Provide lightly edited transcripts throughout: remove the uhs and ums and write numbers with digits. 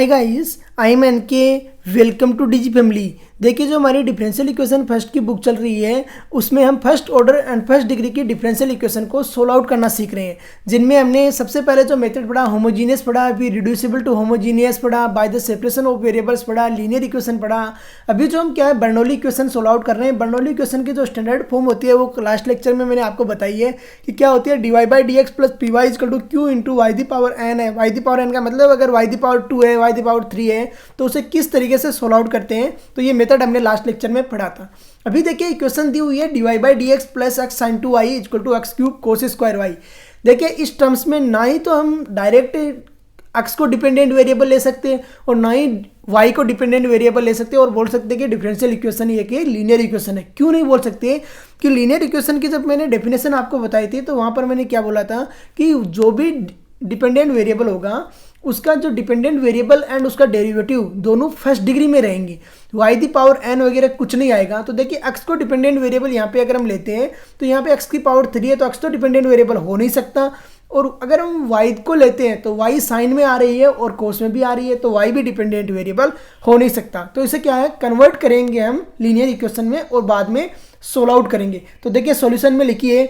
Hi guys, I am NK. Welcome to Digi family. देखिए, जो हमारी डिफरेंशियल इक्वेशन फर्स्ट की बुक चल रही है उसमें हम first order and first degree की डिफरेंशियल इक्वेशन को सोल्व आउट करना सीख रहे हैं, जिनमें हमने सबसे पहले जो मेथड पढ़ा होमोजीनियस पढ़ा, फिर रिड्यूसिबल टू होमोजीनियस पढ़ा, by the separation of variables पढ़ा, लीनियर इक्वेशन पढ़ा। अभी जो हम क्या है बर्नौली इक्वेशन सोल्व आउट कर रहे हैं। बर्नौली इक्वेशन की जो स्टैंडर्ड फॉर्म होती है वो लास्ट लेक्चर में मैंने आपको बताई है कि क्या होती है। D y by d x plus p y equal to q into y the power n है। वाई दी पावर एन का मतलब अगर वाई दी पावर 2 है, वाई दी पावर 3 है, तो उसे किस तरीके से सोल्व आउट करते हैं, तो ये मेथड हमने लास्ट लेक्चर में पढ़ा था। अभी देखिए इक्वेशन दी हुई है d y by d x plus x sine 2 y equal to x cube cos square y. देखिए इस टर्म्स में ना ही तो हम डायरेक्ट एक्स को डिपेंडेंट वेरिएबल ले सकते हैं और ना ही वाई को डिपेंडेंट वेरिएबल ले सकते हैं और बोल सकते हैं कि डिफरेंशियल इक्वेशन ये कि लीनियर इक्वेशन है। क्यों नहीं बोल सकते कि लीनियर इक्वेशन की जब मैंने डेफिनेशन आपको बताई थी तो वहाँ पर मैंने क्या बोला था कि जो भी डिपेंडेंट वेरिएबल होगा उसका जो डिपेंडेंट वेरिएबल एंड उसका डेरिवेटिव दोनों फर्स्ट डिग्री में रहेंगे। वाई दी पावर एन वगैरह कुछ नहीं आएगा। तो देखिए एक्स को डिपेंडेंट वेरिएबल यहाँ पे अगर हम लेते हैं तो यहाँ पे एक्स की पावर 3 है तो एक्स तो डिपेंडेंट वेरिएबल हो नहीं सकता। और अगर हम वाई को लेते हैं तो वाई साइन में आ रही है और कोस में भी आ रही है तो वाई भी डिपेंडेंट वेरिएबल हो नहीं सकता। तो इसे क्या है कन्वर्ट करेंगे हम लीनियर इक्वेशन में और बाद में सोल्व आउट करेंगे। तो देखिए सॉल्यूशन में लिखिए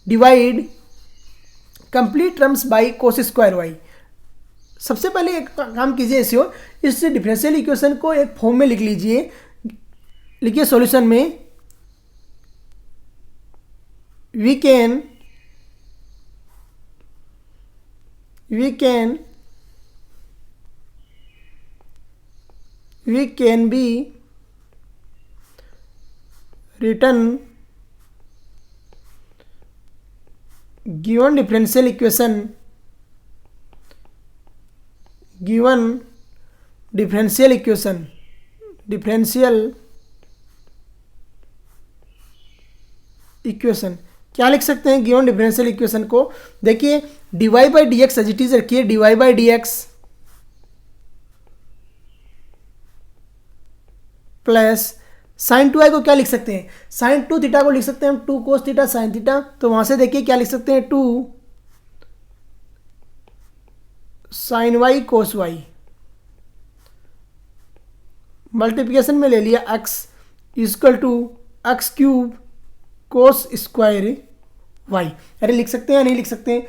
divide complete terms by cos square y. सबसे पहले एक काम कीजिए ऐसे हो, इस डिफरेंशियल इक्वेशन को एक फॉर्म में लिख लीजिए। लिखिए सॉल्यूशन में we can be written given differential equation क्या लिख सकते हैं गिवन डिफरेंशियल इक्वेशन को। देखिए dy by d x as it is रखिए, dy by d x plus sine 2 i को क्या लिख सकते हैं, साइन 2 थीटा को लिख सकते हैं हम 2 कोस थीटा साइन थीटा। तो वहां से देखिए क्या लिख सकते हैं 2 sine y cos y. Multiplication में ले लिया x equal to x cube cos square y. अरे लिख सकते हैं या नहीं लिख सकते हैं।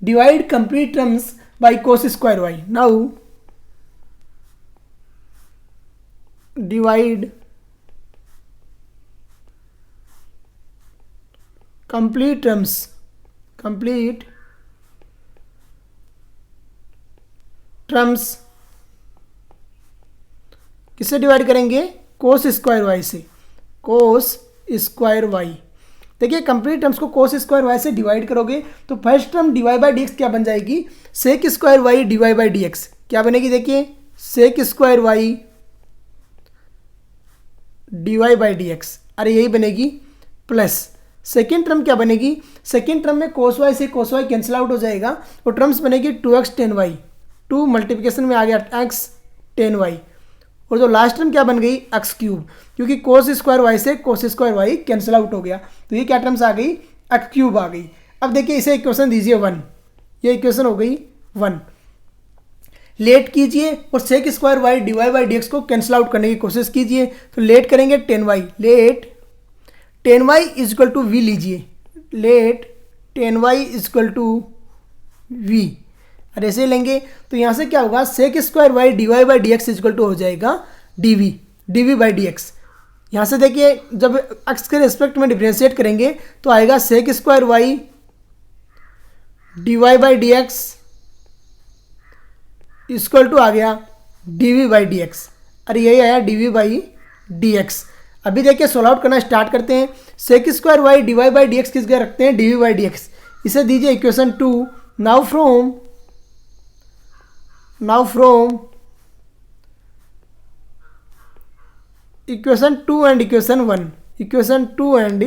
Divide complete terms by cos square y. Now divide complete terms किससे डिवाइड करेंगे, कोस स्क्वायर वाई से। कोस स्क्वायर वाई देखिए कंप्लीट टर्म्स को कोस स्क्वायर वाई से डिवाइड करोगे तो first term d y by d x क्या बन जाएगी, sec square y d y by d x क्या बनेगी। देखिए sec square y d y by d x, अरे यही बनेगी। प्लस सेकेंड टर्म क्या बनेगी, सेकेंड टर्म में कोस वाई से कोस वाई कैंसिल आउट हो जाएगा और टर्म्स बनेगी 2x tan y। 2 मल्टीप्लिकेशन में आ गया x tan y और जो लास्ट टर्म क्या बन गई एक्स क्यूब, क्योंकि कोस स्क्वायर वाई से cos square y cancel out हो गया तो ये क्या टर्म्स आ गई एक्स क्यूब आ गई। अब देखिए इसे इक्वेशन दीजिए 1, ये इक्वेशन हो गई 1। लेट कीजिए और sec square y d y by d x को कैंसिल आउट करने की कोशिश कीजिए। तो लेट करेंगे tan y, let tan y is equal to v लीजिए, let tan y is equal to v. और ऐसे लेंगे तो यहाँ से क्या होगा sec square y d y by d x equal to हो जाएगा d v by d x. यहाँ से देखिए जब एक्स के रिस्पेक्ट में डिफ्रेंशिएट करेंगे तो आएगा sec square y d y by d x equal to आ गया d v by d x. अरे यही आया d v by d x. अभी देखिए सोल्व आउट करना स्टार्ट करते हैं। Sec square y d y by d x किस जगह रखते हैं, d v by d x. इसे दीजिए equation 2। Now from equation 2 and equation 1, equation 2 and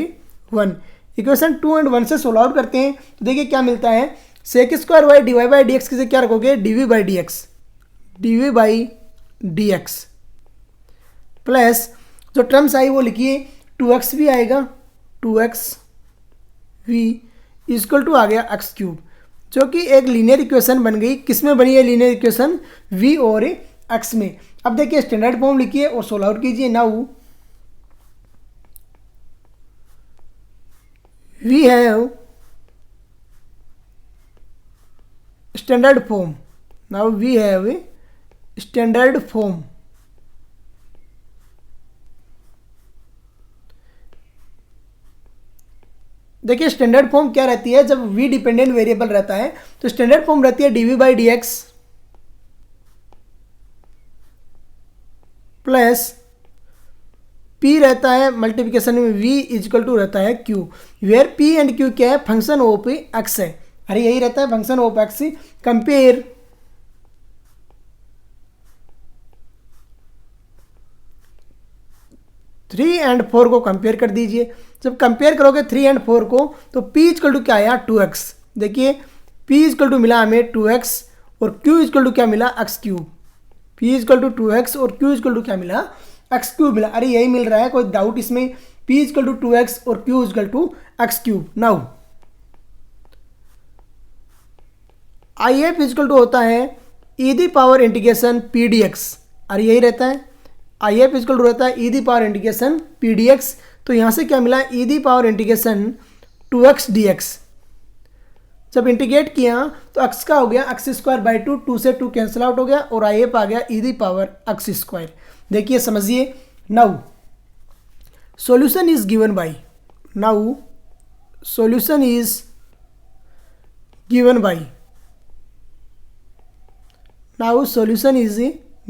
1 से सोल्व आउट करते हैं तो देखिए क्या मिलता है। Sec square y d y by d x किसे क्या रखोगे, d v by d x plus जो टर्म्स आई वो लिखिए 2x भी आएगा, 2x वी इक्वल टू आ गया एक्स क्यूब। जो कि एक लीनियर इक्वेशन बन गई। किस में बनी है लीनियर इक्वेशन? v और x में। अब देखिए स्टैंडर्ड फॉर्म लिखिए और सोल्व आउट कीजिए। Now we have standard form. Now we have standard form. देखिए स्टैंडर्ड फॉर्म क्या रहती है? जब v डिपेंडेंट वेरिएबल रहता है तो स्टैंडर्ड फॉर्म रहती है dv/dx प्लस p रहता है मल्टीप्लिकेशन में v इजकल टू रहता है q, where p and q क्या है? फंक्शन ऑफ x है। अरे यही रहता है function of x। Compare 3 and 4 को कंपेयर कर दीजिए। जब कंपेयर करोगे 3 एंड 4 को तो p इजकल टू क्या आया? 2x। देखिए p इजकल टू मिला हमें 2x और q इजकल टू क्या मिला? x cube. p equal to 2x और q इजकल टू क्या मिला? x क्यूब मिला। अरे यही मिल रहा है, कोई डाउट इसमें? p इजकल टू 2x और q equal to x cube. Now if equal to होता है e the power integration p dx। अरे यही रहता है if इजकल टू रहता है e the power integration p dx। तो यहाँ से क्या मिला? e the power integration 2x dx। जब इंटीग्रेट किया तो x का हो गया x स्क्वायर बाई 2, 2 से 2 कैंसिल आउट हो गया और if आ गया e the power x square. देखिए समझिए। Now solution is given by, now solution is given by, now solution is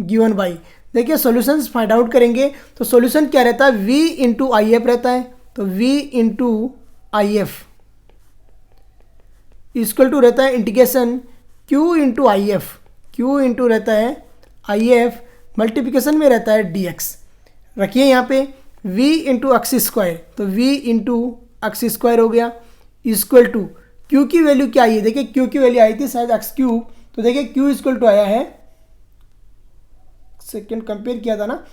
given by. देखिए सॉल्यूशन फाइंड आउट करेंगे तो सॉल्यूशन क्या रहता है? v इंटू आई एफ रहता है। तो v into I F equal to रहता है integration q into I F, q into रहता है आई एफ मल्टीप्लिकेशन में रहता है dx। रखिए यहाँ पे v इंटू एक्स स्क्वायर, तो v इंटू एक्स स्क्वायर हो गया इक्वल टू q की वैल्यू क्या आई है? देखिए q की वैल्यू आई थी शायद एक्स क्यूब, तो देखिए q इक्वल टू आया है, सेकेंड कंपेयर किया था ना,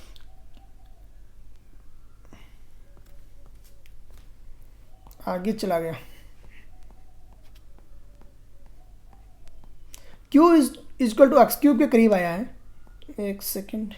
आगे चला गया। q is equal to x cube के करीब आया है। एक second,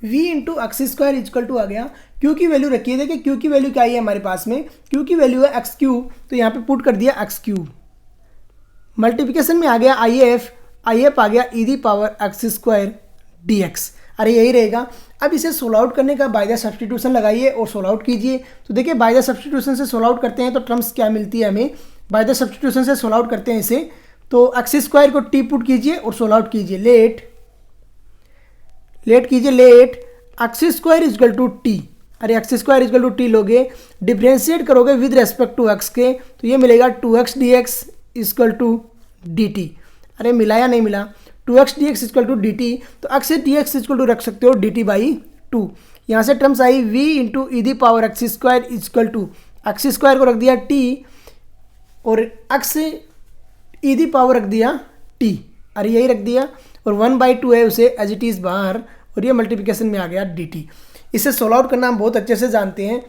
v into x square is equal to आ गया। q की वैल्यू रखिए। देखिए q की वैल्यू क्या आई है हमारे पास में? q की वैल्यू है एक्स क्यूब, तो यहाँ पे पुट कर दिया एक्स क्यूब। मल्टीप्लिकेशन में आ गया आई एफ आ गया e the power x square dx। अरे यही रहेगा। अब इसे सोल्व आउट करने का बाय द सब्स्टिट्यूशन लगाइए और सोल्व आउट कीजिए। तो देखिए बाय द सब्स्टिट्यूशन से सोल्व आउट करते हैं तो टर्म्स क्या मिलती है हमें? बाय द सब्स्टिट्यूशन से सोल्व आउट करते हैं इसे, तो एक्स स्क्वायर को टी पुट कीजिए और सोल्व आउट कीजिए। लेट कीजिए, let x square is equal to t. अरे x square is equal to t लोगे, डिफ्रेंशिएट करोगे विद रेस्पेक्ट टू एक्स के, तो ये मिलेगा 2x dx equal to dt। अरे मिला या नहीं मिला? 2x dx equal to dt, तो x से dx इजकल टू रख सकते हो dt बाई 2। यहाँ से टर्म्स आई v into e the power x square is equal to x square को रख दिया t और x से ई दी पावर रख दिया t। अरे यही रख दिया और 1/2 है उसे एज इट इज़ बाहर, और ये मल्टीप्लिकेशन में आ गया dt। इसे सोल्व आउट करना हम बहुत अच्छे से जानते हैं।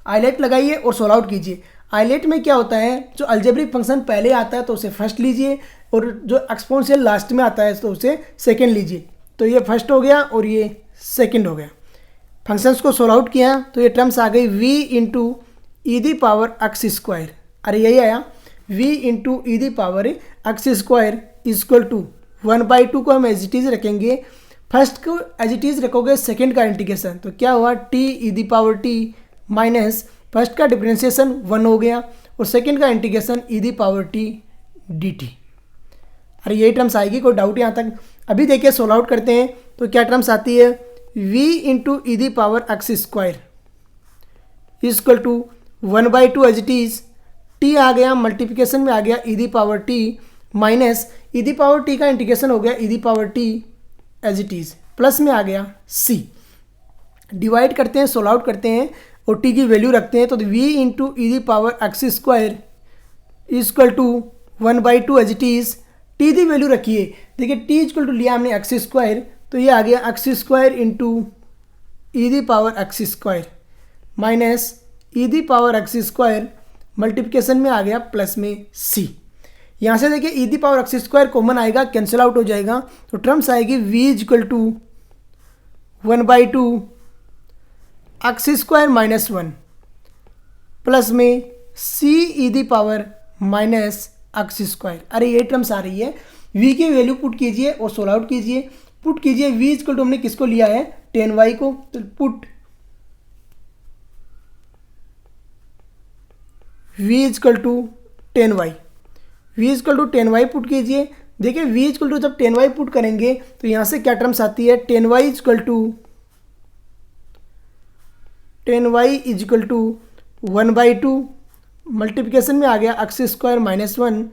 आइलेट लगाइए और सोल्व आउट कीजिए। आइलेट में क्या होता है? जो अलजेब्रिक फंक्शन पहले आता है तो उसे फर्स्ट लीजिए और जो एक्सपोनेंशियल लास्ट में आता है तो उसे सेकंड लीजिए। तो ये फर्स्ट हो गया और ये सेकंड हो गया। फंक्शंस को सोल्व आउट किया तो ये टर्म्स आ गई v into e the power x square. अरे यही आया v into e the power x square equal to 1/2 को हम एज इट इज रखेंगे फर्स्ट को एज इट इज़ रखोगे सेकेंड का इंटीग्रेशन, तो क्या हुआ t e the power t minus first का डिफ्रेंशिएशन 1 हो गया और सेकेंड का integration e the power t d t. अरे यही टर्म्स आएगी, कोई डाउट यहाँ तक? अभी देखिए सोल्व आउट करते हैं तो क्या टर्म्स आती है, v into e the power x square equal to 1/2 as it is, t आ गया मल्टीप्लिकेशन में आ गया e the power t minus e the power t का इंटीग्रेशन हो गया e the power t as it is plus में आ गया c। डिवाइड करते हैं, सोल्व आउट करते हैं और t की वैल्यू रखते हैं तो v into e the power x square equal to 1/2 as it is, t the value रखिए। देखिए टी इजक्वल टू लिया हमने एक्स स्क्वायर, तो ये आ गया x square into e the power x square minus e the power x square multiplication में आ गया प्लस में c। यहाँ से देखिए e the power x square common आएगा, कैंसिल आउट हो जाएगा, तो टर्म्स आएगी v equal to 1/2 x square minus 1 plus में c e the power minus x square. अरे ये टर्म्स आ रही है, v की वैल्यू पुट कीजिए और सोल्व आउट कीजिए। पुट कीजिए v इजक्वल टू हमने किसको लिया है 10y को, तो put v equal to 10y, v equal to 10y put कीजिए। देखिए v इजक्वल टू जब 10y पुट करेंगे तो यहाँ से क्या टर्म्स आती है 10y इजक्वल टू 1/2 मल्टीप्लिकेशन में आ गया x square minus 1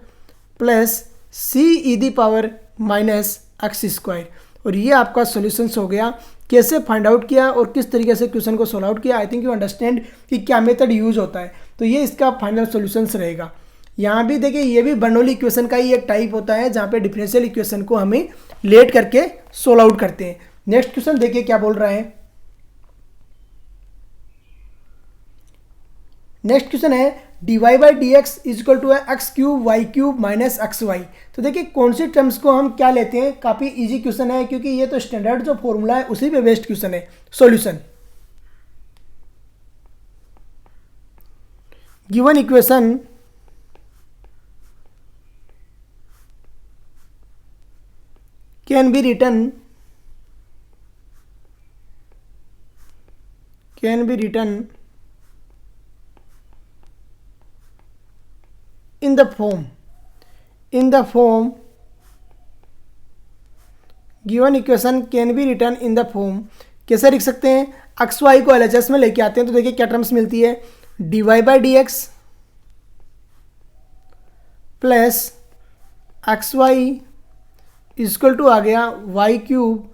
plus c e the power minus x square. और ये आपका सॉल्यूशंस हो गया। कैसे फाइंड आउट किया और किस तरीके से क्वेश्चन को सोल्व आउट किया, आई थिंक यू अंडरस्टैंड कि क्या मेथड यूज होता है। तो ये इसका फाइनल सॉल्यूशंस रहेगा। यहाँ भी देखिए ये भी बर्नौली इक्वेशन का ही एक टाइप होता है जहाँ पे डिफरेंशियल इक्वेशन को हमें लेट करके सोल्व आउट करते हैं। नेक्स्ट क्वेश्चन देखिए क्या बोल रहा है। नेक्स्ट क्वेश्चन है dy by d x equal to x cube y cube minus x y. तो देखिए कौन सी टर्म्स को हम क्या लेते हैं, काफ़ी इजी क्वेश्चन है क्योंकि ये तो स्टैंडर्ड जो फॉर्मूला है उसी पे बेस्ड क्वेश्चन है। Solution given equation can be written in the form given equation can be written in the form। कैसे लिख सकते हैं, एक्स वाई को एलएचएस में लेके आते हैं तो देखिए क्या टर्म्स मिलती है dy by d x plus x y equal to आ गया y cube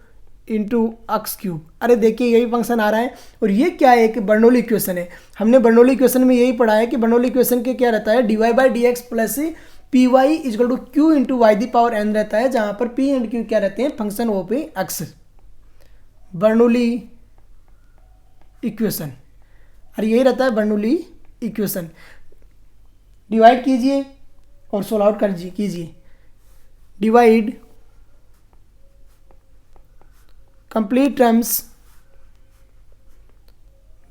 into x cube. अरे देखिए यही फंक्शन आ रहा है और ये क्या है, एक बर्नौली इक्वेशन है। हमने बर्नौली इक्वेशन में यही पढ़ा है कि बर्नौली इक्वेशन के क्या रहता है dy by d x plus p y equal to q into y the power n रहता है, जहाँ पर p एंड q क्या रहते हैं फंक्शन ओ पे एक्स। बर्नौली इक्वेशन, अरे यही रहता है बर्नौली इक्वेशन। डिवाइड कीजिए और सोल्व आउट कीजिए। Divide complete terms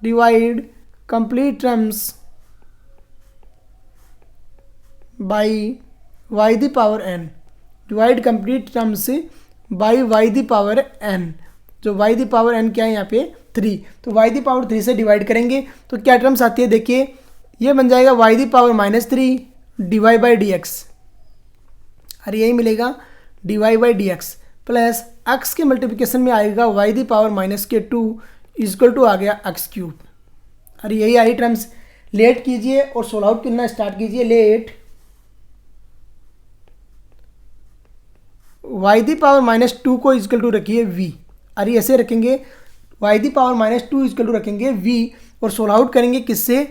divide complete terms by y the power n, divide complete terms by y the power n, जो y the power n क्या है यहाँ पे 3, तो y the power 3 से डिवाइड करेंगे तो क्या टर्म्स आती है देखिए, ये बन जाएगा y the power -3 dy by d x. अरे यही मिलेगा dy by d x plus x के मल्टीप्लिकेशन में आएगा y the power -2 equal to आ गया एक्स क्यूब। अरे यही आई टर्म्स। लेट कीजिए और सोल्व आउट करना स्टार्ट कीजिए। लेट वाई दी पावर -2 को इजक्वल टू रखिए v। अरे ऐसे रखेंगे y the power -2 equal to रखेंगे v और सोल्व आउट करेंगे किससे,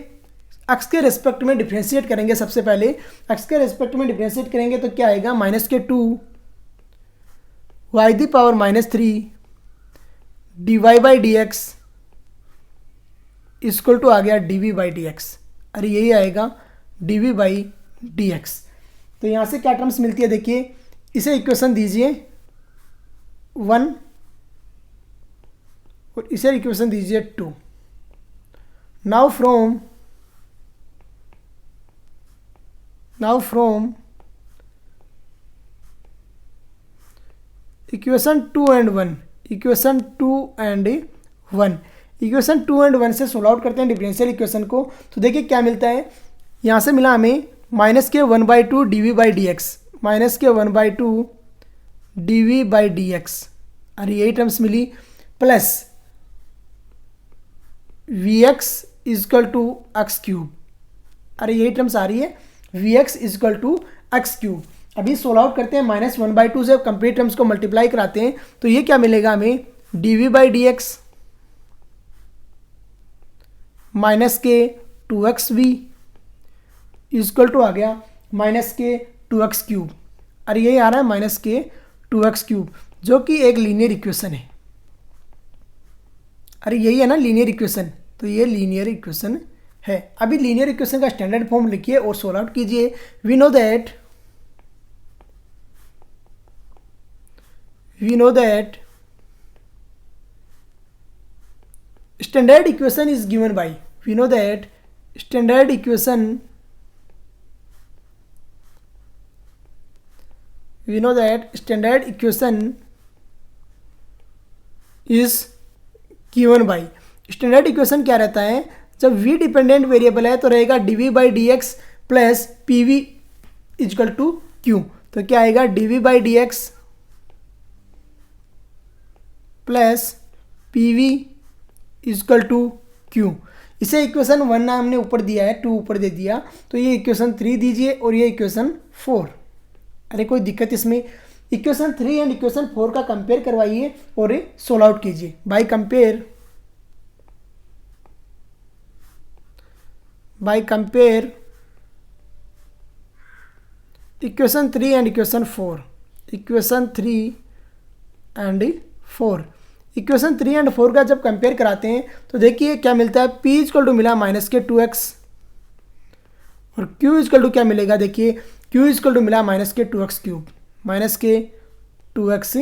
एक्स के रेस्पेक्ट में डिफ्रेंशिएट करेंगे। सबसे पहले एक्स के रेस्पेक्ट में डिफ्रेंशिएट करेंगे तो क्या आएगा -2 y the power -3 dy by d x equal to आ गया dv बाई डी एक्स। अरे यही आएगा dv बाई डी एक्स। तो यहाँ से क्या टर्म्स मिलती है देखिए, इसे इक्वेशन दीजिए 1 और इसे इक्वेशन दीजिए 2। Now from equation 2 and 1 equation 2 and 1। Equation 2 and 1 से सोल्व आउट करते हैं डिफरेंशियल इक्वेशन को। तो देखिए क्या मिलता है, यहाँ से मिला हमें -1/2 dv/dx, -1/2 dv/dx, अरे यही टर्म्स मिली, plus vx equal to x cube, अरे यही टर्म्स आ रही है, vx equal to x cube. अभी सोल्व आउट करते हैं, -1/2 से कंप्लीट टर्म्स को मल्टीप्लाई कराते हैं, तो ये क्या मिलेगा हमें, dv/dx माइनस के 2xv इजकल टू आ गया -के 2x क्यूब, अरे यही आ रहा है -के 2x क्यूब, जो कि एक लीनियर इक्वेशन है। अरे यही है ना लीनियर इक्वेशन, तो ये लीनियर इक्वेशन है। अभी लीनियर इक्वेशन का स्टैंडर्ड फॉर्म लिखिए और सोल्व आउट कीजिए। We know that standard equation is given by, we know that standard equation is given by, standard equation क्या रहता है, जब v डिपेंडेंट वेरिएबल है तो रहेगा dv/dx plus pv equal to q। तो क्या आएगा, dv/dx plus pv equal to q। इसे इक्वेशन 1 ना हमने ऊपर दिया है, 2 ऊपर दे दिया, तो ये इक्वेशन 3 दीजिए और ये इक्वेशन 4। अरे कोई दिक्कत इसमें, इक्वेशन 3 एंड इक्वेशन 4 का कंपेयर करवाइए और सोल्व आउट कीजिए। By compare equation 3 and equation 4, equation 3 and 4, equation 3 and 4 का जब कंपेयर कराते हैं तो देखिए क्या मिलता है, p इजकल टू मिला -के 2x और q इजकल टू क्या मिलेगा, देखिए q इजकल टू मिला -के 2x क्यूब, -के 2x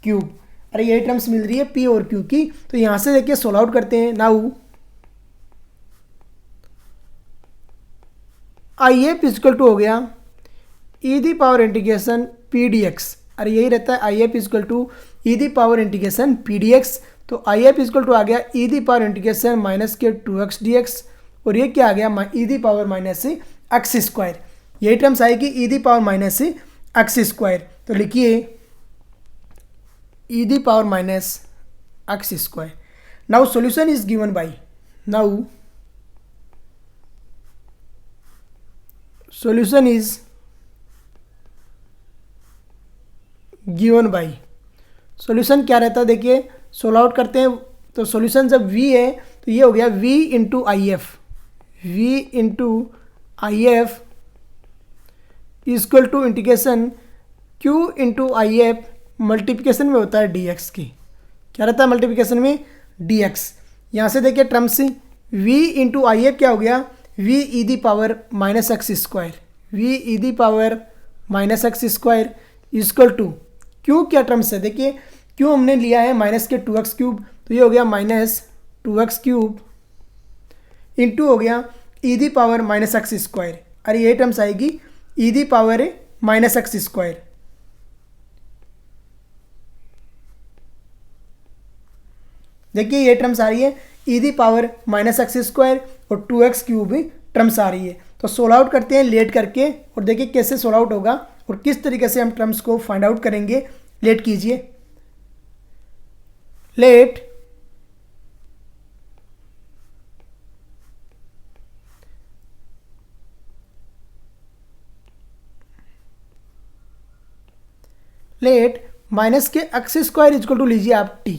क्यूब। अरे यही टर्म्स मिल रही है p और q की। तो यहाँ से देखिए सोल्व आउट करते हैं। नाउ IF इजकल टू हो गया e⁻इंटीग्रेशन pdx, अरे यही रहता है IF इजकल टू e⁻इंटीग्रेशन pdx। तो IF इजकल टू आ गया e⁻इंटीग्रेशन -के 2x dx और ये क्या आ गया, e⁻x²। यही टर्म्स आएगी e⁻x²। तो लिखिए e⁻x²। Now solution is given by, solution is given by, solution क्या रहता है, देखिए सोल्व आउट करते हैं। तो सॉल्यूशन जब v है तो ये हो गया v into I F equal to integration q into I F, multiplication में होता है dx की, क्या रहता है मल्टीप्लिकेशन में dx। यहाँ से देखिए terms v into I F क्या हो गया, v⁻⁻x², v⁻⁻x² equal to q क्या टर्म्स है, देखिए q हमने लिया है -के 2x क्यूब, तो ये हो गया -2x क्यूब इंटू हो गया e⁻⁻x²। अरे ये टर्म्स आएगी e⁻⁻x²। देखिए ये टर्म्स आ रही है e⁻⁻x² और 2x क्यूब भी टर्म्स आ रही है। तो सोल्व आउट करते हैं लेट करके और देखिए कैसे सोल्व आउट होगा और किस तरीके से हम टर्म्स को फाइंड आउट करेंगे। लेट कीजिए, लेट -के x² इजक्वल टू लीजिए आप t,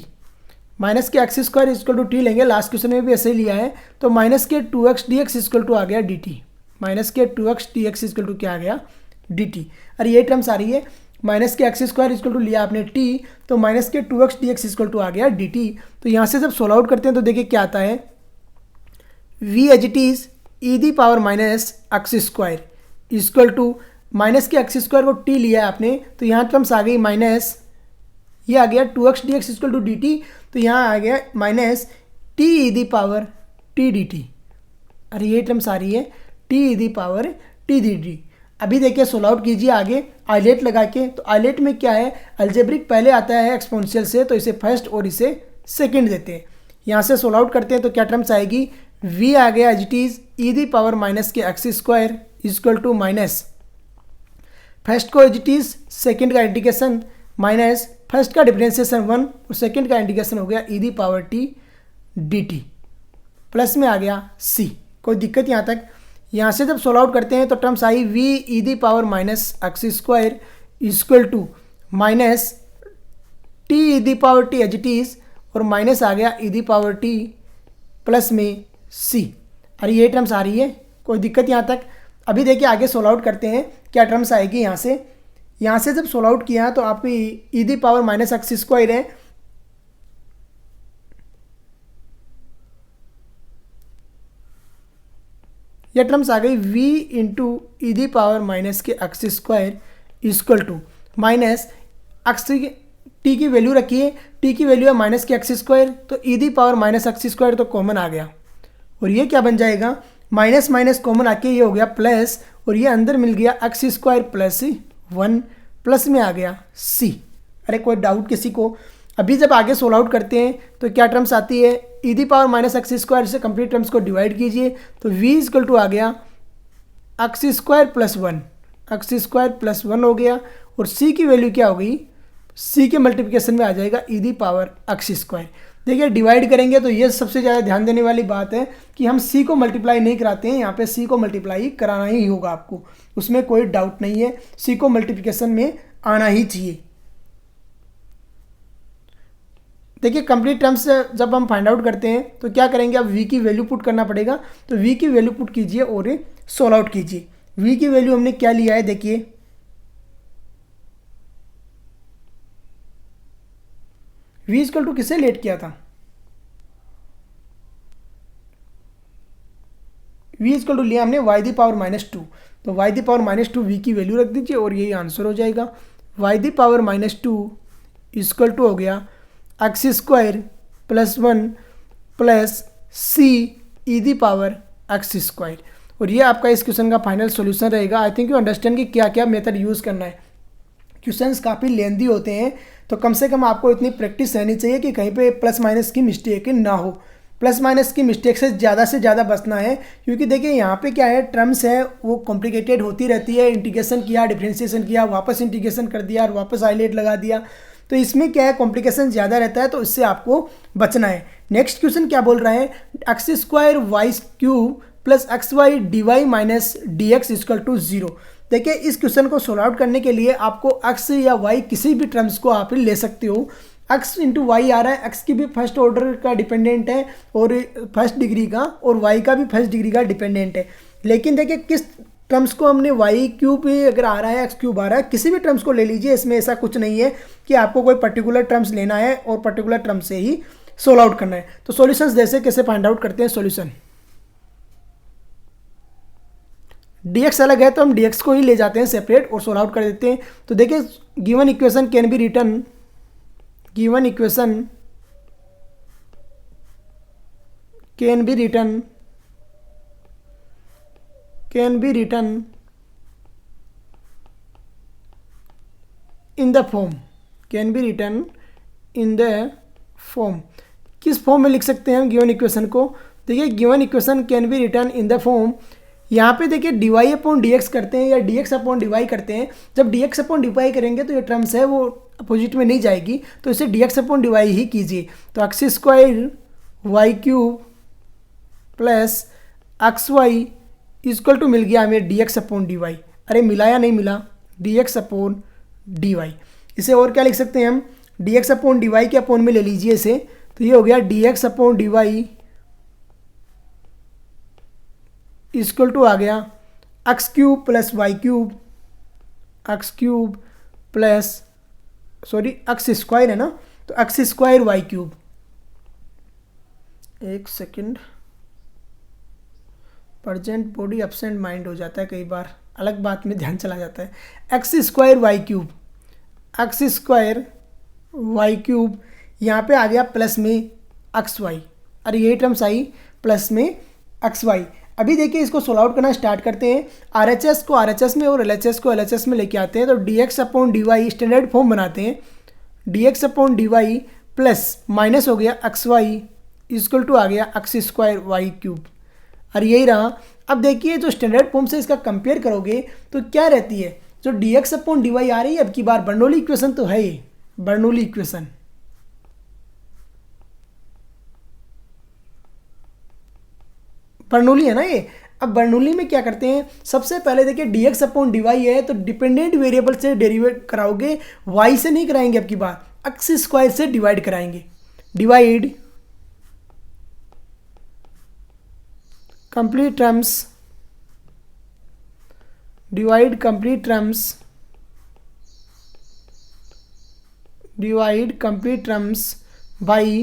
-के x² इजक्वल टू t लेंगे, लास्ट क्वेश्चन में भी ऐसे ही लिया है। तो -के 2x dx इजक्वल टू आ गया dt, -के 2x dx इजक्वल टू क्या आ गया dt। अरे ये टर्म्स आ रही है -के x² इजक्वल टू लिया आपने t, तो -के 2x dx इजक्वल टू आ गया dt। तो यहाँ से जब सोल्व आउट करते हैं तो देखिए क्या आता है, v as it is e⁻x² equal to के x² को t लिया आपने, तो यहाँ टर्म्स आ गई माइनस, ये आ गया 2x dx equal to dt, तो यहाँ आ गया -t⁻t dt। अरे ये टर्म्स आ रही है t⁻t dt। अभी देखिए सोल्व आउट कीजिए आगे आइलेट लगा के। तो आइलेट में क्या है, अलजेब्रिक पहले आता है एक्सपोनेंशियल से, तो इसे फर्स्ट और इसे सेकंड देते हैं। यहाँ से सोल्व आउट करते हैं तो क्या टर्म्स आएगी, v आ गया as it is e the power minus k x square equal to minus first को एज इट इज़ सेकेंड का इंटीग्रेशन माइनस फर्स्ट का डिफरेंशिएशन 1 और सेकेंड का इंटीग्रेशन हो गया e the power t d t plus में आ गया c। कोई दिक्कत यहाँ तक। यहाँ से जब सोल्व आउट करते हैं तो टर्म्स आई v e the power minus x square equal to minus t e the power t h t और माइनस आ गया e the power t plus में c। अरे ये टर्म्स आ रही है, कोई दिक्कत यहाँ तक। अभी देखिए आगे सोल्व आउट करते हैं क्या टर्म्स आएगी। यहाँ से जब सोल्व आउट किया तो आपकी e the power minus x square है, यह टर्म्स आ गई v into e the power minus k x square equal to minus x t की वैल्यू रखिए, टी की वैल्यू है माइनस के एक्स स्क्वायर, तो e the power minus x square तो कॉमन आ गया और ये क्या बन जाएगा, माइनस माइनस कॉमन आके ये हो गया प्लस और ये अंदर मिल गया एक्स स्क्वायर प्लस 1 प्लस में आ गया c। अरे कोई डाउट किसी को। अभी जब आगे सोल्व आउट करते हैं तो क्या टर्म्स आती है, e the power minus x square से कंप्लीट टर्म्स को डिवाइड कीजिए तो v इक्वल टू आ गया x square plus 1, x square plus 1 हो गया और c की वैल्यू क्या हो गई, c के मल्टीप्लिकेशन में आ जाएगा ई दी पावर एक्स स्क्वायर। देखिए डिवाइड करेंगे तो ये सबसे ज़्यादा ध्यान देने वाली बात है कि हम c को मल्टीप्लाई नहीं कराते हैं, यहाँ पे c को मल्टीप्लाई कराना ही होगा आपको, उसमें कोई डाउट नहीं है, c को मल्टीप्लिकेशन में आना ही चाहिए। देखिए कंप्लीट टर्म्स जब हम फाइंड आउट करते हैं तो क्या करेंगे, अब v की वैल्यू पुट करना पड़ेगा, तो v की वैल्यू पुट कीजिए और सोल्व आउट कीजिए। v की वैल्यू हमने क्या लिया है, देखिए v इक्वल टू किसे लेट किया था, v इक्वल टू लिया हमने y दी पावर माइनस 2, तो y the power minus 2 v की वैल्यू रख दीजिए और यही आंसर हो जाएगा। y the power minus 2 equal to हो गया x square plus 1 plus c e the power x square. और ये आपका इस क्वेश्चन का फाइनल सॉल्यूशन रहेगा। आई थिंक यू अंडरस्टैंड कि क्या क्या मेथड यूज़ करना है। क्वेश्चंस काफ़ी लेंदी होते हैं तो कम से कम आपको इतनी प्रैक्टिस रहनी चाहिए कि कहीं पे प्लस माइनस की मिस्टेक ना हो। प्लस माइनस की मिस्टेक से ज़्यादा बचना है, क्योंकि देखिए यहाँ पे क्या है, टर्म्स है वो कॉम्प्लिकेटेड होती रहती है। इंटीग्रेशन किया, डिफरेंशिएशन किया, वापस इंटीग्रेशन कर दिया और वापस आइलेट लगा दिया, तो इसमें क्या है कॉम्प्लिकेशन ज़्यादा रहता है, तो इससे आपको बचना है। नेक्स्ट क्वेश्चन क्या बोल रहा है, x square y cube plus x y d y minus d x equal to 0। देखिए इस क्वेश्चन को सोल्व आउट करने के लिए आपको x या y किसी भी टर्म्स को आप ले सकते हो। x इंटू वाई आ रहा है, x की भी फर्स्ट ऑर्डर का डिपेंडेंट है और फर्स्ट डिग्री का, और y का भी फर्स्ट डिग्री का डिपेंडेंट है। लेकिन देखिए किस टर्म्स को हमने वाई क्यूब अगर आ रहा है, एक्स क्यूब आ रहा है, किसी भी टर्म्स को ले लीजिए। इसमें ऐसा कुछ नहीं है कि आपको कोई पर्टिकुलर टर्म्स लेना है और पर्टिकुलर टर्म से ही सोल्व आउट करना है। तो सॉल्यूशंस जैसे कैसे फाइंड आउट करते हैं, सॉल्यूशन dx अलग है तो हम dx को ही ले जाते हैं सेपरेट और सोल्व आउट कर देते हैं। तो देखिए given equation can be written, given equation can be written in the form, can be written in the form. किस फॉर्म में लिख सकते हैं हम गिवन इक्वेशन को, देखिए given equation can be written in the form. यहाँ पे देखिए d y upon d x करते हैं या d x upon d y करते हैं। जब d x upon d y करेंगे तो ये टर्म्स है वो अपोजिट में नहीं जाएगी, तो इसे d x upon d y ही कीजिए। तो x square y cube plus x y equal to मिल गया हमें d x upon d y. अरे मिला या नहीं मिला, d x upon d y. इसे और क्या लिख सकते हैं हम, d x upon d y के अपॉन में ले लीजिए इसे, तो ये हो गया d x upon d y equal to आ गया x cube plus y cube, x cube plus sorry x square है ना, तो एक्स स्क्वायर वाई क्यूब। एक second, present body absent mind हो जाता है कई बार, अलग बात में ध्यान चला जाता है। X square y cube, x square y cube, यहाँ पे आ गया प्लस में एक्स वाई। अरे यही टर्म्स आई प्लस में एक्स वाई। अभी देखिए इसको सोल्व आउट करना स्टार्ट करते हैं। RHS को RHS में और LHS को LHS में लेके आते हैं, तो dx upon dy standard form बनाते हैं। dx upon dy plus minus हो गया xy इक्वल टू आ गया x स्क्वायर वाई क्यूब, और यही रहा। अब देखिए जो स्टैंडर्ड फॉर्म से इसका कंपेयर करोगे तो क्या रहती है, जो dx अपॉन dy आ रही है अब की बार बर्नौली इक्वेशन तो है ये, बर्नौली इक्वेशन। बर्नौली है ना ये। अब बर्नौली में क्या करते हैं, सबसे पहले देखिए dx अपॉन dy है तो डिपेंडेंट वेरिएबल से डेरिवेट कराओगे, y से नहीं कराएंगे अब की बार, x स्क्वायर से डिवाइड कराएंगे। Divide complete terms, divide complete terms, divide complete terms by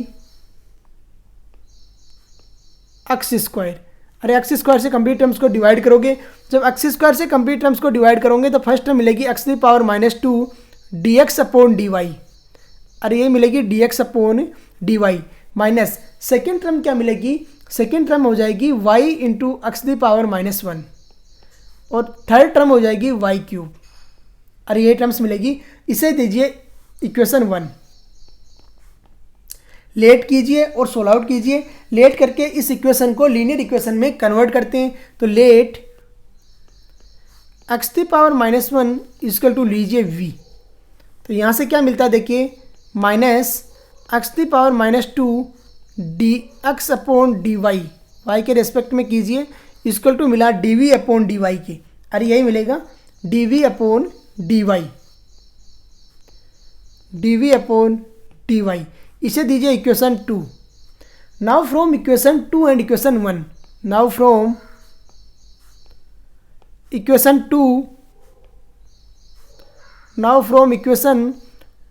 x square. अरे एक्स स्क्वायर से कंप्लीट टर्म्स को डिवाइड करोगे, जब एक्स स्क्वायर से कंप्लीट टर्म्स को डिवाइड करोगे तो फर्स्ट टर्म मिलेगी x the power -2 dx upon dy, अरे ये मिलेगी dx upon dy minus second term क्या मिलेगी, सेकेंड टर्म हो जाएगी y into x the power -1 और थर्ड टर्म हो जाएगी y क्यूब, अरे ये टर्म्स मिलेगी। इसे दीजिए इक्वेशन 1, लेट कीजिए और सोल्व आउट कीजिए। लेट करके इस इक्वेशन को लीनियर इक्वेशन में कन्वर्ट करते हैं, तो let x the power -1 equal to लीजिए v, तो यहाँ से क्या मिलता है देखिए minus x the power -2 dx upon dy, y के रेस्पेक्ट में कीजिए, इक्वल टू मिला dv अपॉन dy के, अरे यही मिलेगा dv upon dy, dv upon dy। इसे दीजिए equation 2। Now from equation 2 and equation 1, now from equation 2, now from equation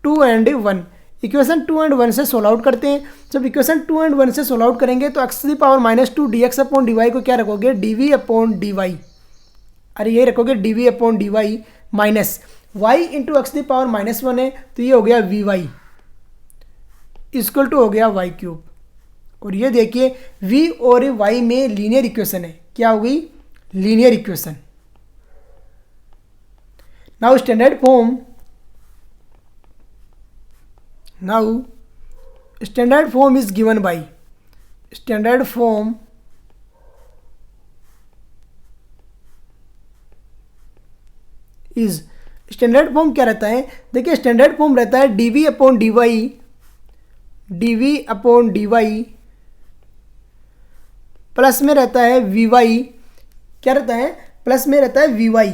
2 and 1, equation 2 and 1 से सोल्व आउट करते हैं। जब इक्वेशन 2 एंड 1 से सोल्व आउट करेंगे तो x the power -2 dx upon dy को क्या रखोगे, dv अपॉन dy, अरे ये रखोगे dv upon dy minus y into x the power -1 है तो ये हो गया vy इक्वल टू हो गया y क्यूब, और ये देखिए v और y में लीनियर इक्वेशन है, क्या हो गई, linear equation. Now standard form, now standard form is given by, standard form is, standard form क्या रहता है, देखिए स्टैंडर्ड फॉर्म रहता है dv upon dy, dv upon dy plus में रहता है vy, क्या रहता है, प्लस में रहता है vy,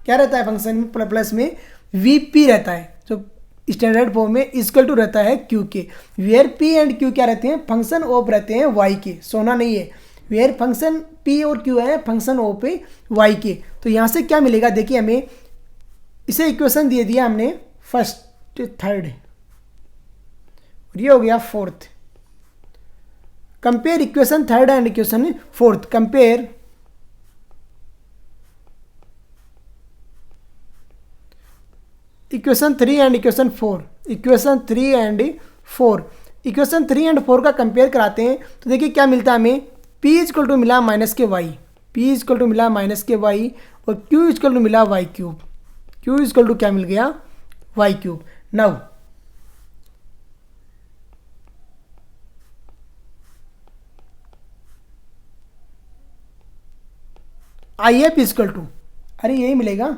क्या रहता है फंक्शन में प्लस में vp रहता है, जो स्टैंडर्ड फॉर्म में इक्वल टू रहता है q के, वेयर p एंड q क्या रहते हैं, फंक्शन ऑफ रहते हैं y के, सोना नहीं है, वेयर फंक्शन p और q है फंक्शन ऑफ y के। तो यहाँ से क्या मिलेगा देखिए, हमें इसे इक्वेशन दे दिया हमने फर्स्ट थर्ड, और ये हो गया fourth. Compare equation third and equation fourth, compare equation 3 and equation 4, equation 3 and 4, equation 3 and 4 का कंपेयर कराते हैं तो देखिए क्या मिलता है हमें, p इक्वल टू मिला -y, p इक्वल टू मिला -y और q इक्वल टू मिला y cube, q equal to क्या मिल गया, y cube. Now IF equal to, अरे यही मिलेगा,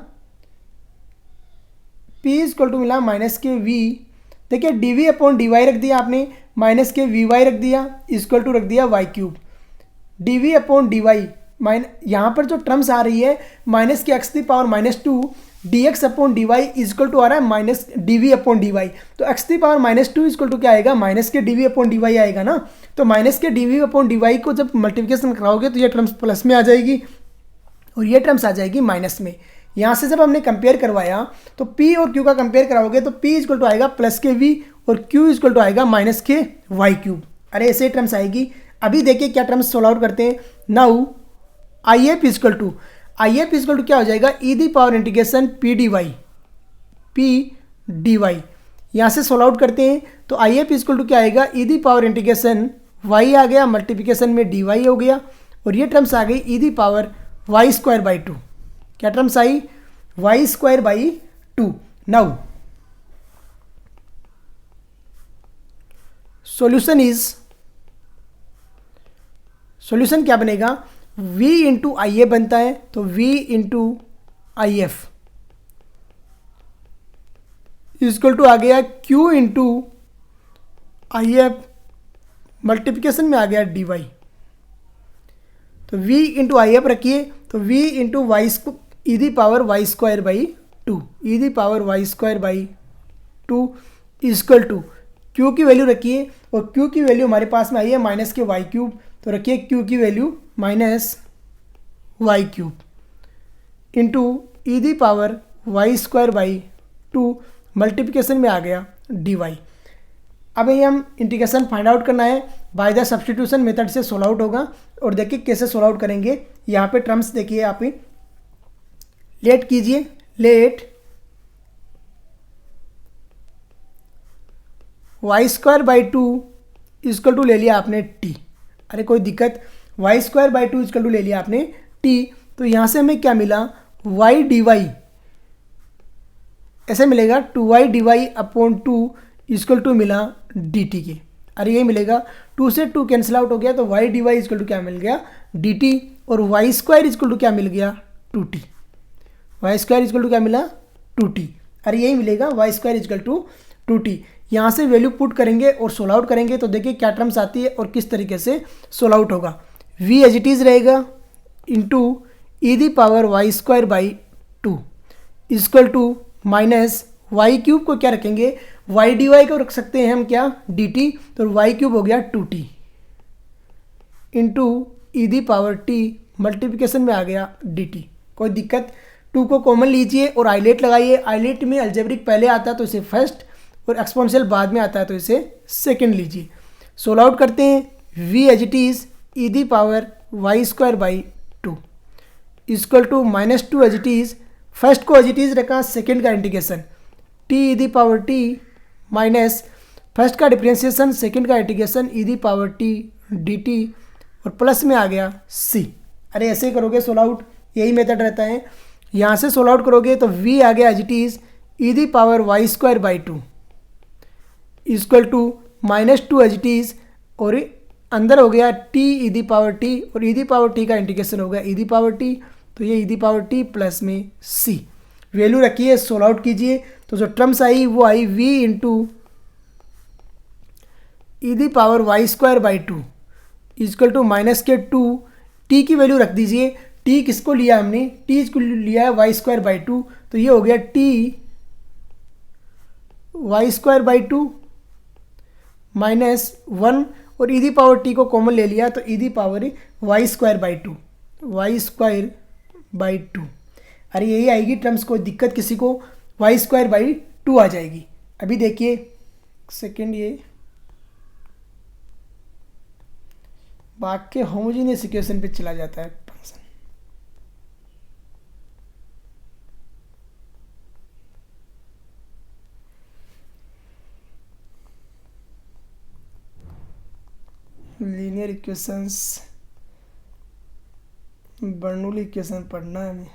P इक्वल टू मिला -v, देखिए dv अपॉन dy रख दिया आपने, -vy रख दिया, इक्वल टू रख दिया y cube, dv upon dy यहाँ पर जो टर्म्स आ रही है -x the power -2 dx upon dy equal to आ रहा है -dv अपॉन dy, तो x the power -2 equal to क्या आएगा, -dv अपॉन dy आएगा ना, तो -dv अपॉन dy को जब मल्टीप्लिकेशन कराओगे तो ये टर्म्स प्लस में आ जाएगी और ये टर्म्स आ जाएगी माइनस में। यहाँ से जब हमने कंपेयर करवाया तो p और q का कंपेयर कराओगे तो p इक्वल टू आएगा +v और q इक्वल टू आएगा -y क्यूब, अरे ऐसे टर्म्स आएगी। अभी देखिए क्या टर्म्स सोल्व आउट करते हैं। नाउ IF इक्वल टू क्या हो जाएगा, e the power integration p dy, यहाँ से सोल्व आउट करते हैं तो IF इक्वल टू क्या आएगा, e the power integration y आ गया, मल्टीप्लिकेशन में dy हो गया और ये टर्म्स आ गई e the power y square by two. क्या टर्म्स आई? Y square by two. Now solution क्या बनेगा? v इंटू आई एफ बनता है, तो v into I F equal to आ गया q into I F multiplication में आ गया dy। तो v इंटू आई एफ रखिए, तो v into y e the power y square by two, e the power y square by two equal to q की value रखिए, और q की वैल्यू हमारे पास में आई है माइनस के वाई क्यूब, तो रखिए q की value minus y cube into e the power y square by two multiplication में आ गया dy। अब ये हम इंटीग्रेशन फाइंड आउट करना है, बाय द सब्स्टिट्यूशन मेथड से सोल्व आउट होगा। और देखिए कैसे सोल्व आउट करेंगे। यहाँ पे टर्म्स देखिए, आप लेट कीजिए, let y square by two equal to ले लिया आपने टी। अरे कोई दिक्कत, y square by two equal to ले लिया आपने टी, तो यहाँ से हमें क्या मिला? वाई डी वाई ऐसे मिलेगा, two y d y upon two equal to मिला डी टी के। अरे ये मिलेगा, टू से टू कैंसिल आउट हो गया, तो y d y equal to क्या मिल गया? D t. और वाई स्क्वायर इक्वल टू क्या मिल गया? Two t. Y square equal to क्या मिला? Two t. अरे यही मिलेगा, y square equal to two t. यहाँ से वैल्यू पुट करेंगे और सोल्व आउट करेंगे, तो देखिए क्या टर्म्स आती है और किस तरीके से सोल्व आउट होगा। v एज इट इज़ रहेगा into e the power y square by two equal to minus y cube को क्या रखेंगे? वाई डी वाई को रख सकते हैं हम क्या? D t. तो वाई क्यूब हो गया two t into e the power t multiplication में आ गया डी टी। कोई दिक्कत, टू को कॉमन लीजिए और आइलेट लगाइए। आइलेट में अलजेब्रिक पहले आता है तो इसे फर्स्ट, और एक्सपोनेंशियल बाद में आता है तो इसे सेकंड लीजिए। सोल्व आउट करते हैं। v as it is e the power y square by two equal to minus two as it is, first को एज इट इज़ रखा, सेकंड का integration t e the power t minus first का differentiation, second का integration e the power t d t, और plus में आ गया c। अरे ऐसे ही करोगे सोल्व आउट, यही मेथड रहता है। यहाँ से सोल्व आउट करोगे तो v आ गया as it is e the power y square by two equal to minus two as it is, और अंदर हो गया t e the power t, और ई दी पावर t का इंटीग्रेशन हो गया ई दी पावर t, तो ये e the power t plus में c। वैल्यू रखिए, सोल्व आउट कीजिए, तो जो टर्म्स आई वो आई v into e the power y square by two equal to minus के टू, t की वैल्यू रख दीजिए। t किसको लिया हमने? t को लिया है वाई स्क्वायर बाई टू, तो ये हो गया t y square by two minus one, और ई दी पावर टी को कॉमन ले लिया, तो e the power y square by two, y square by two. अरे यही आएगी टर्म्स, कोई दिक्कत किसी को? वाई स्क्वायर बाई टू आ जाएगी। अभी देखिए सेकेंड, ये वाक्य होमोजीनियस इक्वेशन पे चला जाता है function. Linear equations, Bernoulli equation पढ़ना है हमें।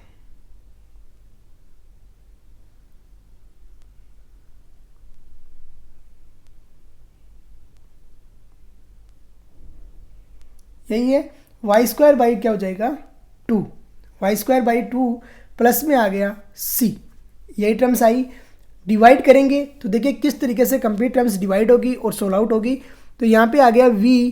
यही है, वाई स्क्वायर बाई क्या हो जाएगा? Two, y square by two plus में आ गया सी। यही टर्म्स आई। डिवाइड करेंगे तो देखिए किस तरीके से कंप्लीट टर्म्स डिवाइड होगी और सोल्व आउट होगी। तो यहाँ पे आ गया v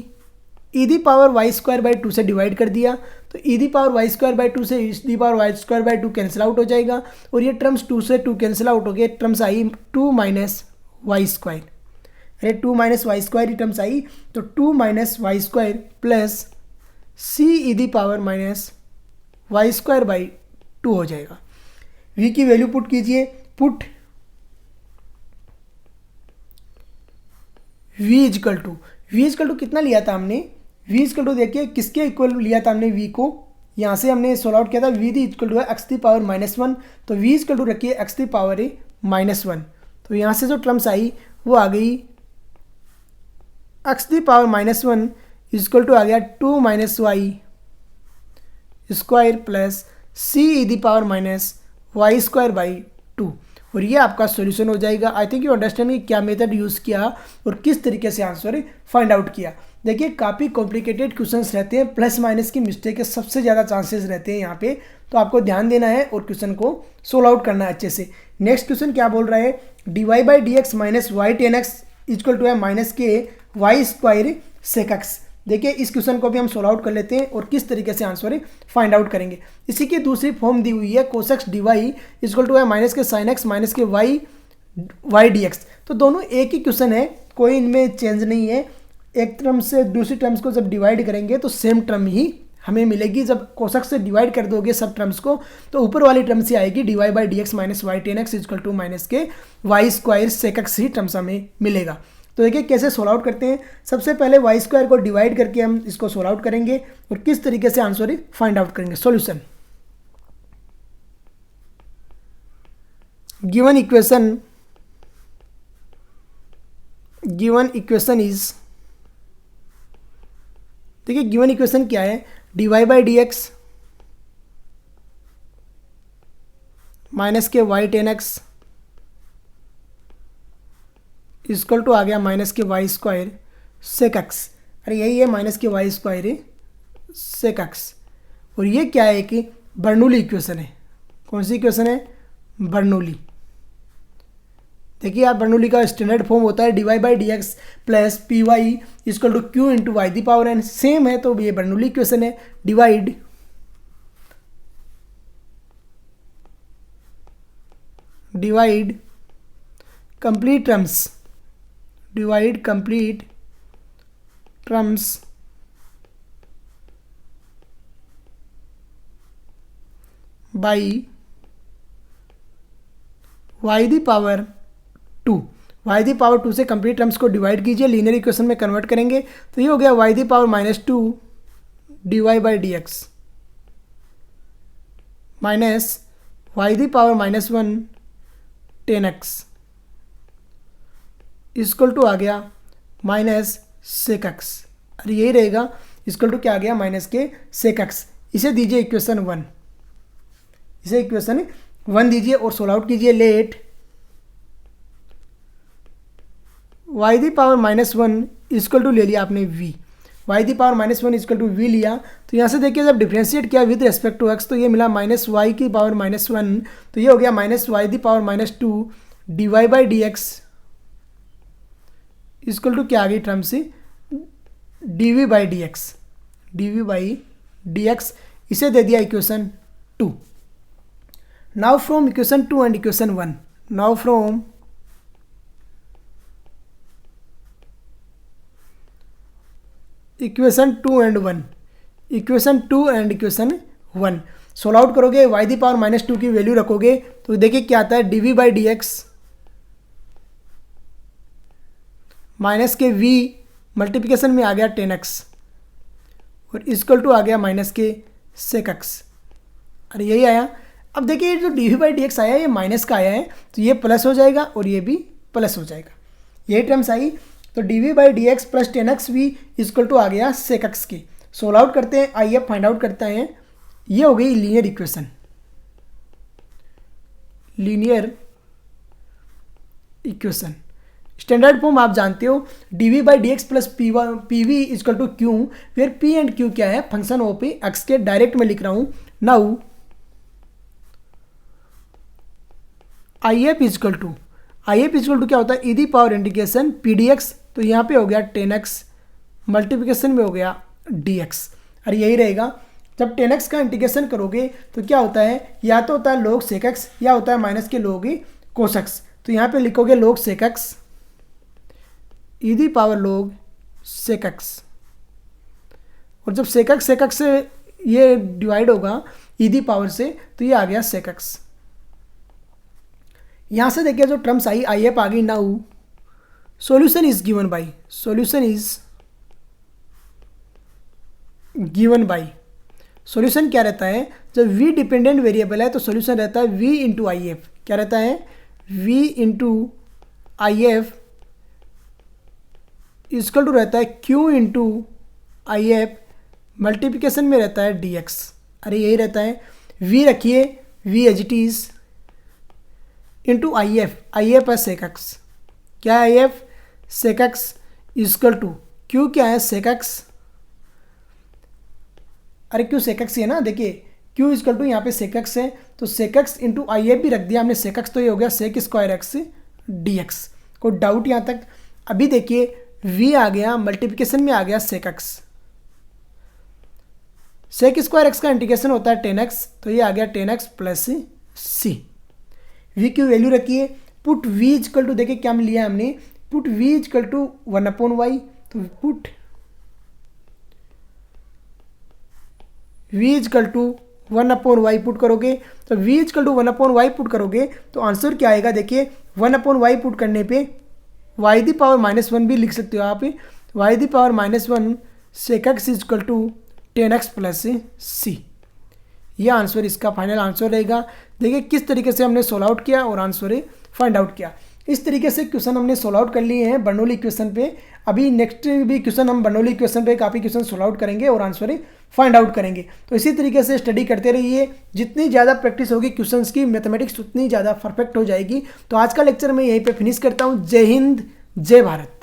e the power y square by two से डिवाइड कर दिया, तो e the power y square by two से e the power y square by two cancel out हो जाएगा, और ये टर्म्स टू से टू कैंसिल आउट हो गए। टर्म्स आई टू माइनस वाई स्क्वायर, अरे टू माइनस वाई स्क्वायर ही टर्म्स आई, तो two minus y square plus c e the power minus y square by to हो जाएगा। v की वैल्यू पुट कीजिए, पुट v इजकल टू कितना लिया था हमने? v इजकल टू देखिए किसके इक्वल लिया था हमने v को, यहाँ से हमने सोल्व आउट किया था। v दी इजकल टू है x the power minus one, तो v इजकल टू रखिए एक्स दी पावर है माइनस वन। तो यहाँ से जो टर्म्स आई वो आ गई x the power minus one equal to आ गया two minus y square plus c e the power minus y square by 2। और ये आपका सॉल्यूशन हो जाएगा। आई थिंक यू अंडरस्टैंड कि क्या मेथड यूज़ किया और किस तरीके से आंसर फाइंड आउट किया। देखिए काफ़ी कॉम्प्लिकेटेड क्वेश्चंस रहते हैं, प्लस माइनस की मिस्टेक के सबसे ज़्यादा चांसेस रहते हैं यहाँ पे, तो आपको ध्यान देना है और क्वेश्चन को सोल्व आउट करना है अच्छे से। नेक्स्ट क्वेश्चन क्या बोल रहा है, d y by d x minus y ten x equal to है माइनस के वाई स्क्वायर सेक एक्स। देखिए इस क्वेश्चन को भी हम सोल्व आउट कर लेते हैं और किस तरीके से आंसर फाइंड आउट करेंगे। इसी की दूसरी फॉर्म दी हुई है cos x d y equal to है माइनस के साइन एक्स माइनस के वाई डी एक्स। तो दोनों एक ही क्वेश्चन है, कोई इनमें चेंज नहीं है। एक टर्म से दूसरी टर्म्स को जब डिवाइड करेंगे तो सेम टर्म ही हमें मिलेगी। जब कोसक से डिवाइड कर दोगे सब टर्म्स को तो ऊपर वाली टर्म से आएगी d y by d x minus y ten x equal to minus के वाई स्क्वायर सेक एक्स ही टर्म्स हमें मिलेगा। तो देखिए कैसे सोल्व आउट करते हैं। सबसे पहले वाई स्क्वायर को डिवाइड करके हम इसको सोल्व आउट करेंगे और किस तरीके से आंसर फाइंड आउट करेंगे। सॉल्यूशन, गिवन इक्वेशन इज, देखिए गिवन इक्वेशन क्या है, d y by d x minus के y ten x equal to आ गया माइनस के वाई स्क्वायर सेक एक्स। अरे यही है माइनस के वाई स्क्वायर सेक एक्स। और ये क्या है कि बर्नौली इक्वेशन है। कौन सी इक्वेशन है, बर्नौली। देखिए आप बर्नौली का स्टैंडर्ड फॉर्म होता है d y by d x plus p y equal to q into y the power n. Same है तो ये बर्नौली इक्वेशन है। Divide complete terms by y the power 2। Y the power 2 से complete terms को divide कीजिए, linear equation में convert करेंगे तो ये हो गया y the power minus 2 d y by d x minus y the power minus 1 ten x equal to आ गया माइनस सेक एक्स। अरे यही रहेगा, इक्वल टू क्या आ गया, माइनस के सेक एक्स। इसे दीजिए इक्वेशन 1, इसे इक्वेशन 1 दीजिए और सोल्व आउट कीजिए। Let y the power minus 1 equal to ले लिया आपने v, y the power minus 1 equal to v लिया। तो यहाँ से देखिए जब डिफ्रेंशिएट किया विद रेस्पेक्ट टू एक्स तो ये मिला माइनस वाई की पावर माइनस 1, तो ये हो गया minus y the power minus 2 d y by d x equal to क्या आ गई टर्म से d v by d x, d v by d x. इसे दे दिया equation 2। Now from equation 2 and equation 1, now from equation 2 and 1, equation 2 and equation 1 solve out करोगे, y the power minus 2 की value रखोगे तो देखिए क्या आता है d v by d x minus के v मल्टीप्लिकेशन में आ गया 10x और इक्वल टू आ गया माइनस के सेक x। अरे यही आया। अब देखिए जो d v by d x आया ये माइनस का आया है तो ये प्लस हो जाएगा और ये भी प्लस हो जाएगा, यही टर्म्स आई। तो d v by d x plus 10x v equal to आ गया सेक एक्स की। सोल्व आउट करते हैं, आइए फाइंड आउट करते हैं। ये हो गई linear equation, linear equation. Standard form आप जानते हो d v by d x plus p v equal to q, where p and q क्या है, फंक्शन ऑफ एक्स के डायरेक्ट में लिख रहा हूं। Now I F equal to क्या होता है e the power integration p d x, तो यहाँ पे हो गया 10x मल्टीप्लिकेशन में हो गया dx। अरे यही रहेगा, जब 10x का इंटीग्रेशन करोगे तो क्या होता है, या तो होता है log sec x या होता है माइनस के log cos x। तो यहाँ पे लिखोगे log sec x E the power log sec x, और जब sec x से ये डिवाइड होगा ई दी पावर से तो ये आ गया sec x। यहाँ से देखिए जो टर्म्स आई एफ आ गई। Now solution is given by, solution is given by. Solution क्या रहता है, जब v डिपेंडेंट वेरिएबल है तो सॉल्यूशन रहता है v इंटू आई एफ। क्या रहता है, v into I F equal to रहता है q into I F multiplication में रहता है dx। अरे यही रहता है, v रखिए, v as it is into I F, I F है सेक एक्स, क्या है I F, sec x equal to q, क्या है सेक एक्स, अरे क्यू सेक एक्स ही है ना, देखिए क्यू इजकल टू यहाँ पे सेक एक्स है, तो sec x into I F भी रख दिया हमने, सेक एक्स तो ये हो गया sec square x d x. कोई डाउट यहाँ तक? अभी देखिए v आ गया, मल्टीप्लिकेशन में आ गया sec x, sec square x का इंटीग्रेशन होता है 10x, तो ये आ गया 10x प्लस सी। v की वैल्यू रखिए, पुट v इजकल टू, देखिए क्या लिया है हमने, put v is equal to 1/y, तो put v is equal to 1/y put करोगे, तो v is equal to 1/y put करोगे तो आंसर क्या आएगा, देखिए 1/y पुट करने पे y दी पावर -1 भी लिख सकते हो आप, y the power -1 sec x equal to 10x plus c. यह आंसर इसका फाइनल आंसर रहेगा। देखिए किस तरीके से हमने सोल्व आउट किया और आंसर फाइंड आउट किया। इस तरीके से क्वेश्चन हमने सोल्व आउट कर लिए हैं बर्नौली इक्वेशन पे। अभी नेक्स्ट भी क्वेश्चन हम बर्नौली इक्वेशन पे काफ़ी क्वेश्चन सोल्व आउट करेंगे और आंसर फाइंड आउट करेंगे। तो इसी तरीके से स्टडी करते रहिए, जितनी ज़्यादा प्रैक्टिस होगी क्वेश्चंस की, मैथमेटिक्स उतनी ज़्यादा परफेक्ट हो जाएगी। तो आज का लेक्चर मैं यहीं पे फिनिश करता हूँ। जय हिंद, जय भारत।